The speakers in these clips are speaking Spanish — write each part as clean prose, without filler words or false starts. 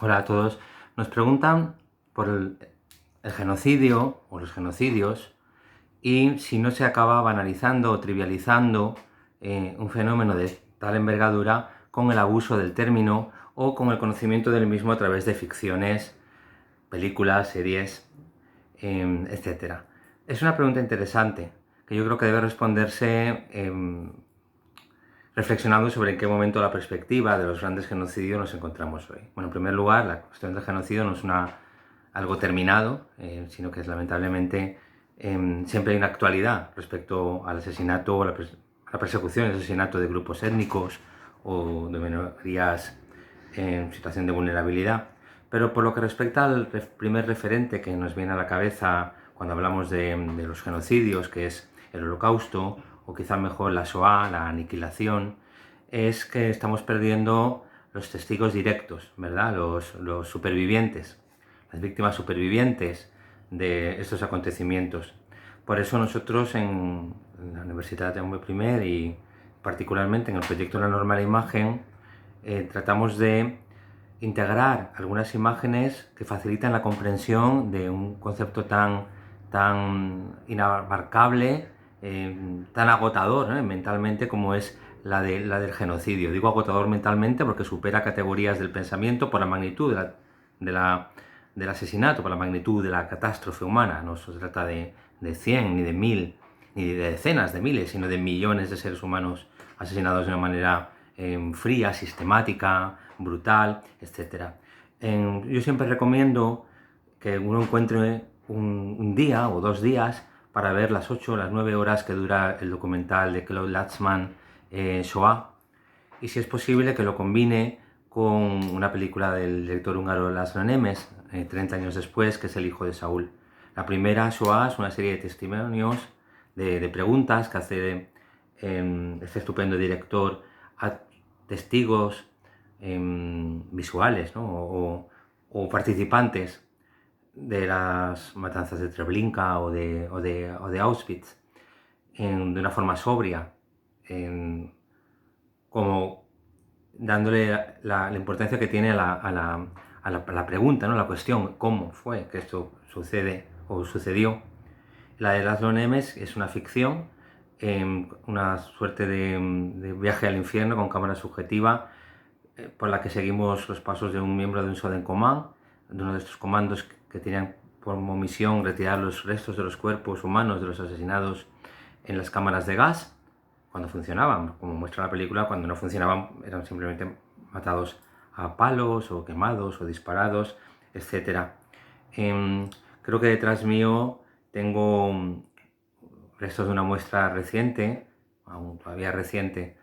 Hola a todos. Nos preguntan por el genocidio o los genocidios y si no se acaba banalizando o trivializando un fenómeno de tal envergadura con el abuso del término o con el conocimiento del mismo a través de ficciones, películas, series, etc. Es una pregunta interesante que yo creo que debe responderse reflexionando sobre en qué momento la perspectiva de los grandes genocidios nos encontramos hoy. Bueno, en primer lugar, la cuestión del genocidio no es algo terminado, sino que es lamentablemente siempre hay una actualidad respecto al asesinato o la persecución y el asesinato de grupos étnicos o de minorías en situación de vulnerabilidad. Pero por lo que respecta al primer referente que nos viene a la cabeza cuando hablamos de los genocidios, que es el Holocausto, o quizá mejor la Shoah, la aniquilación, es que estamos perdiendo los testigos directos, ¿verdad? Los supervivientes, las víctimas supervivientes de estos acontecimientos. Por eso nosotros en la Universidad de Jaume I y particularmente en el proyecto La Norma de la Imagen tratamos de integrar algunas imágenes que facilitan la comprensión de un concepto tan inabarcable, tan agotador mentalmente como es la del genocidio. Digo agotador mentalmente porque supera categorías del pensamiento por la magnitud del asesinato, por la magnitud de la catástrofe humana. No se trata de 100, ni de 1000, ni de decenas de miles, sino de millones de seres humanos asesinados de una manera fría, sistemática, brutal, etc. Yo siempre recomiendo que uno encuentre un día o 2 días para ver las 8 o las 9 horas que dura el documental de Claude Lanzmann, Shoah, y si es posible que lo combine con una película del director húngaro Laszlo Nemes, 30 años después, que es El hijo de Saúl. La primera, Shoah, es una serie de testimonios, de preguntas que hace este estupendo director a testigos visuales, ¿no? o participantes de las matanzas de Treblinka o de Auschwitz de una forma sobria, como dándole la importancia que tiene a la pregunta, ¿no? La cuestión, ¿cómo fue que esto sucede o sucedió? La de Laszlo Nemes es una ficción, una suerte de viaje al infierno con cámara subjetiva, por la que seguimos los pasos de un miembro de un Sonderkommando, de uno de estos comandos que tenían como misión retirar los restos de los cuerpos humanos de los asesinados en las cámaras de gas, cuando funcionaban. Como muestra la película, cuando no funcionaban eran simplemente matados a palos o quemados o disparados, etc. Creo que detrás mío tengo restos de una muestra reciente, aún todavía reciente,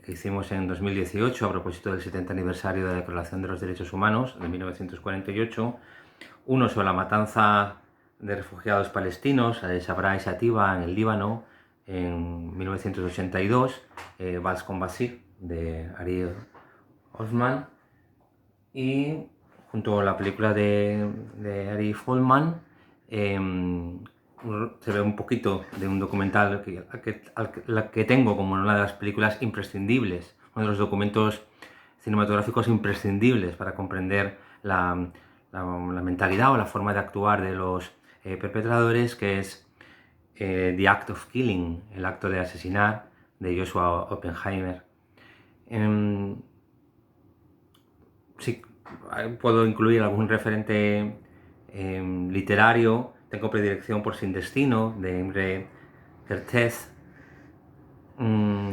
que hicimos en 2018 a propósito del 70 aniversario de la Declaración de los Derechos Humanos de 1948, uno sobre la matanza de refugiados palestinos de Sabra y Sativa en el Líbano en 1982, Vals con Basir de Ariel Osman, y junto a la película de Ari Folman se ve un poquito de un documental que tengo como una de las películas imprescindibles, uno de los documentos cinematográficos imprescindibles para comprender la mentalidad o la forma de actuar de los perpetradores, que es The Act of Killing, el acto de asesinar, de Joshua Oppenheimer. Sí, puedo incluir algún referente literario. Tengo predilección por Sin Destino, de Imre Kertész,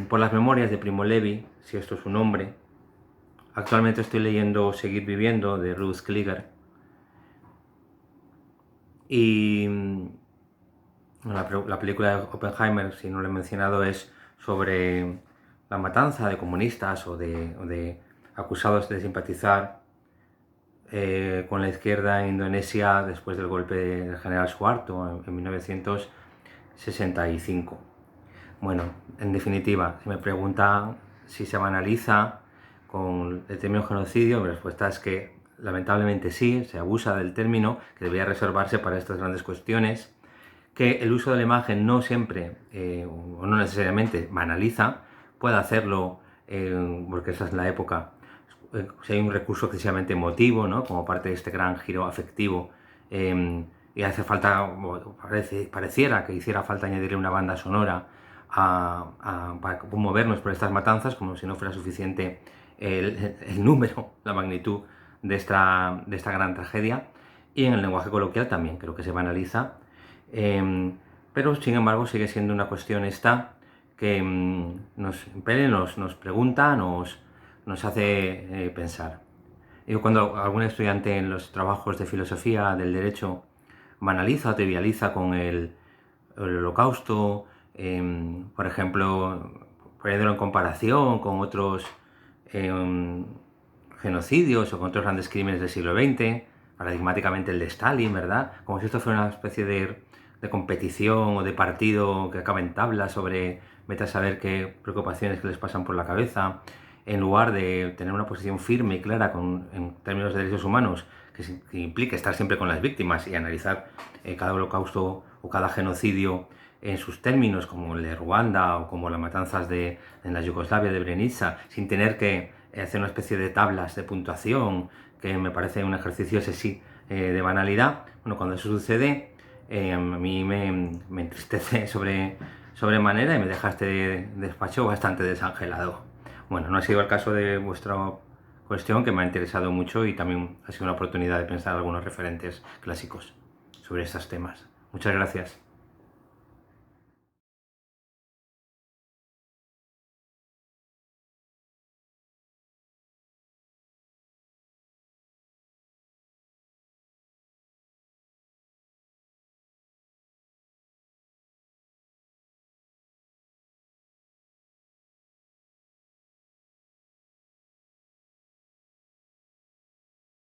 por las memorias de Primo Levi, si esto es su nombre. Actualmente estoy leyendo Seguir viviendo, de Ruth Klieger. Y la película de Oppenheimer, si no lo he mencionado, es sobre la matanza de comunistas o de acusados de simpatizar con la izquierda en Indonesia después del golpe del general Suharto en 1965. Bueno, en definitiva, si me preguntan si se banaliza con el término genocidio, mi respuesta es que lamentablemente sí, se abusa del término, que debería reservarse para estas grandes cuestiones, que el uso de la imagen no siempre o no necesariamente banaliza, puede hacerlo porque esa es la época, si hay un recurso excesivamente emotivo, ¿no? Como parte de este gran giro afectivo, y hace falta, pareciera que hiciera falta añadirle una banda sonora para movernos por estas matanzas, como si no fuera suficiente el número, la magnitud de esta gran tragedia. Y en el lenguaje coloquial también creo que se banaliza, pero sin embargo sigue siendo una cuestión esta que nos impele, nos pregunta, nos hace pensar. Yo cuando algún estudiante en los trabajos de filosofía del derecho banaliza o trivializa con el holocausto, por ejemplo, poniéndolo en comparación con otros genocidios o con otros grandes crímenes del siglo XX, paradigmáticamente el de Stalin, ¿verdad? Como si esto fuera una especie de competición o de partido que acaba en tabla sobre vete a saber qué preocupaciones que les pasan por la cabeza, en lugar de tener una posición firme y clara en términos de derechos humanos, que implique estar siempre con las víctimas y analizar cada holocausto o cada genocidio en sus términos, como el de Ruanda o como las matanzas en la Yugoslavia de Srebrenica, sin tener que hacer una especie de tablas de puntuación, que me parece un ejercicio ese sí de banalidad. Bueno, cuando eso sucede, a mí me entristece sobremanera y me deja este despacho bastante desangelado. Bueno, no ha sido el caso de vuestra cuestión, que me ha interesado mucho y también ha sido una oportunidad de pensar algunos referentes clásicos sobre estos temas. Muchas gracias.